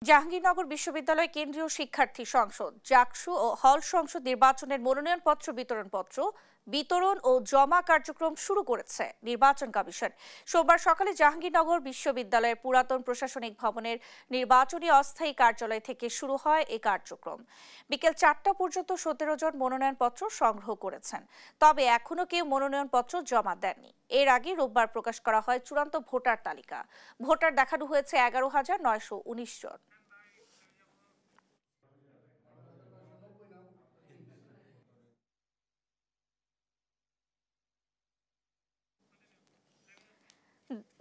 জাহাঙ্গীরনগর বিশ্ববিদ্যালয় কেন্দ্রীয় শিক্ষার্থী সংসদ জাকসু ও হল সংসদ নির্বাচনের মনোনয়নপত্র বিতরণ ও জমা কার্যক্রম শুরু করেছে নির্বাচন কমিশন। সোমবার সকালে জাহাঙ্গীরনগর বিশ্ববিদ্যালয়ের পুরাতন প্রশাসনিক ভবনের নির্বাচনী অস্থায়ী কার্যালয় থেকে শুরু হয় এই কার্যক্রম। বিকেল 4টা পর্যন্ত 17 জন মনোনয়নপত্র সংগ্রহ করেছেন, তবে এখনো কেউ মনোনয়নপত্র জমা দেননি। এর আগে রোববার প্রকাশ করা হয় চূড়ান্ত ভোটার তালিকা। ভোটার দেখানো হয়েছে 11,919 জন।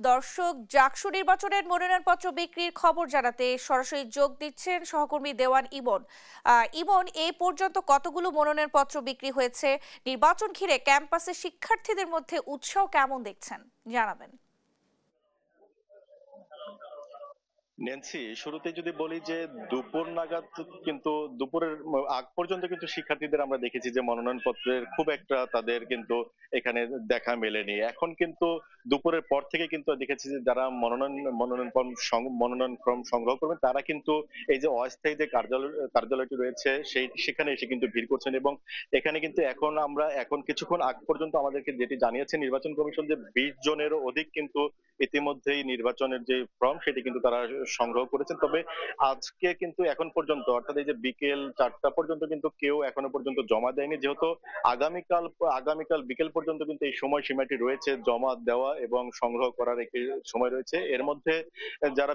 দর্শক, জাকসু নির্বাচনের মনোনয়নপত্র বিক্রির খবর জানাতে সরাসরি যোগ দিচ্ছেন সহকর্মী দেওয়ান ইমন। ইমন, এই পর্যন্ত কতগুলো মনোনয়নপত্র বিক্রি হয়েছে? নির্বাচন ঘিরে ক্যাম্পাসে শিক্ষার্থীদের মধ্যে উৎসাহ কেমন দেখছেন, জানাবেন। ন্যান্সি, শুরুতে যদি বলি যে দুপুর নাগাদ কিন্তু দুপুরের আগ পর্যন্ত কিন্তু শিক্ষার্থীদের আমরা দেখেছি যে মনোনয়নপত্রের খুব একটা তাদের কিন্তু এখানে দেখা মেলেনি। এখন কিন্তু দুপুরের পর থেকে কিন্তু দেখেছি যে যারা মনোনয়ন ফর্ম সংগ্রহ করবেন তারা কিন্তু এই যে অস্থায়ী যে কার্যালয়টি রয়েছে সেখানে এসে কিন্তু ভিড় করছেন। এবং এখানে কিন্তু এখন কিছুক্ষণ আগ পর্যন্ত আমাদেরকে যেটি জানিয়েছে নির্বাচন কমিশন যে 20 জনেরও অধিক কিন্তু ইতিমধ্যেই নির্বাচনের যে ফর্ম সেটি কিন্তু তারা সংগ্রহ করেছেন। তবে আজকে কিন্তু এখন পর্যন্ত অর্থাৎ এই যে বিকেল 4টা পর্যন্ত কিন্তু কেউ এখনো পর্যন্ত জমা দেয়নি, যেহেতু আগামীকাল আগামীকাল বিকেল পর্যন্ত কিন্তু এই সময়সীমাটি রয়েছে জমা দেওয়া এবং সংগ্রহ করার একটি সময় রয়েছে। এর মধ্যে যারা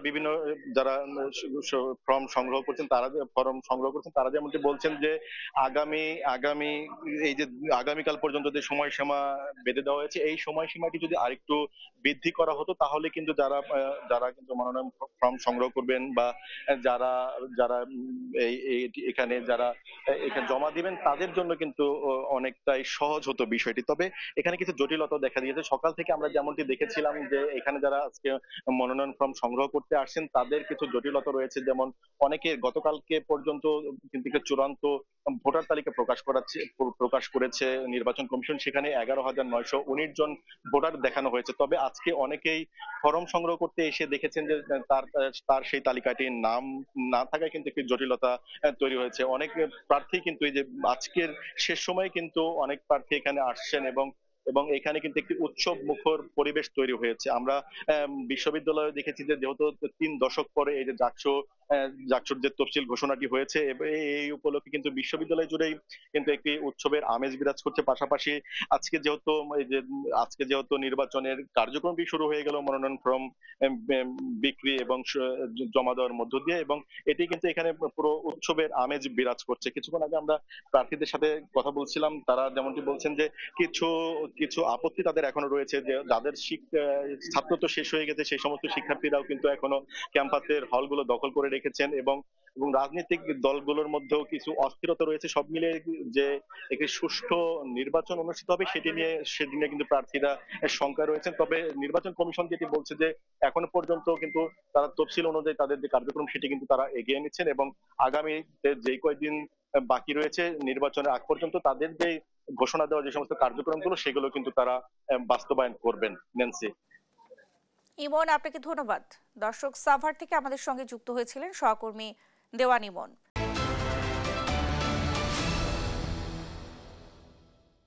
ফর্ম সংগ্রহ করছেন তারা যেমনটি বলছেন যে আগামী আগামী এই যে আগামীকাল পর্যন্ত যে সময়সীমা বেঁধে দেওয়া হয়েছে এই সময়সীমাটি যদি আরেকটু বৃদ্ধি করা হতো তাহলে কিন্তু যারা কিন্তু মনোনয়ন ফর্ম সংগ্রহ করবেন বা যারা যারা এখানে জমা দিবেন তাদের জন্য কিন্তু অনেকটাই সহজ হতো বিষয়টি। তবে এখানে কিছু জটিলতা দেখা দিয়েছে। সকাল থেকে আমরা যেমনটি দেখেছিলাম যে এখানে যারা আজকে মনোনয়ন ফর্ম সংগ্রহ করতে আসছেন তাদের কিছু জটিলতা রয়েছে, যেমন অনেকে গতকালকে পর্যন্ত কিন্তু চূড়ান্ত ভোটার তালিকা প্রকাশ করেছে নির্বাচন কমিশন, সেখানে 11,919 জন ভোটার দেখানো হয়েছে। তবে আজকে অনেকেই ফরম সংগ্রহ করতে এসে দেখেছেন যে তার তার সেই তালিকাটির নাম না থাকায় কিন্তু একটি জটিলতা তৈরি হয়েছে। অনেক প্রার্থী কিন্তু এই যে আজকের শেষ সময়ে কিন্তু অনেক প্রার্থী এখানে আসছেন এবং এবং এখানে কিন্তু একটি উৎসব মুখর পরিবেশ তৈরি হয়েছে। আমরা বিশ্ববিদ্যালয়ে দেখেছি যে যেহেতু 3 দশক পরে এই যে জাকসুর যে তফসিল ঘোষণাটি হয়েছে এই উপলক্ষে কিন্তু বিশ্ববিদ্যালয় জুড়েই কিন্তু একটি উৎসবের আমেজ বিরাজ করছে। পাশাপাশি আজকে যেহেতু এই যে আজকে যেহেতু নির্বাচনের কার্যক্রমটি শুরু হয়ে গেল মনোনয়ন ফর্ম বিক্রি এবং জমা দেওয়ার মধ্য দিয়ে, এবং এটি কিন্তু এখানে পুরো উৎসবের আমেজ বিরাজ করছে। কিছুক্ষণ আগে আমরা প্রার্থীদের সাথে কথা বলছিলাম, তারা যেমনটি বলছেন যে কিছু কিছু আপত্তি তাদের এখনো রয়েছে, যে যাদের ছাত্রত্ব শেষ হয়ে গেছে সেই সমস্ত শিক্ষার্থীরাও কিন্তু এখনো ক্যাম্পাসের হলগুলো দখল করে রেখেছেন এবং এবং রাজনৈতিক দলগুলোর মধ্যেও কিছু অস্থিরতা রয়েছে। সব মিলে যে একটি সুষ্ঠু নির্বাচন অনুষ্ঠিত হবে সেদিনে কিন্তু প্রার্থীরা শঙ্কায় রয়েছেন। তবে নির্বাচন কমিশন যেটি বলছে যে এখনো পর্যন্ত কিন্তু তারা তফসিল অনুযায়ী তাদের যে কার্যক্রম সেটি কিন্তু তারা এগিয়ে নিচ্ছেন এবং আগামী যে কয়েকদিন বাকি রয়েছে নির্বাচনের আগ পর্যন্ত তাদের যে ঘোষণা দেওয়া যে সমস্ত কার্যক্রমগুলো সেগুলো কিন্তু তারা বাস্তবায়ন করবেন। ন্যান্সি। ইমন, আপনাকে ধন্যবাদ। দর্শক, সাভার থেকে আমাদের সঙ্গে যুক্ত হয়েছিলেন সহকর্মী দেওয়ান ইমন।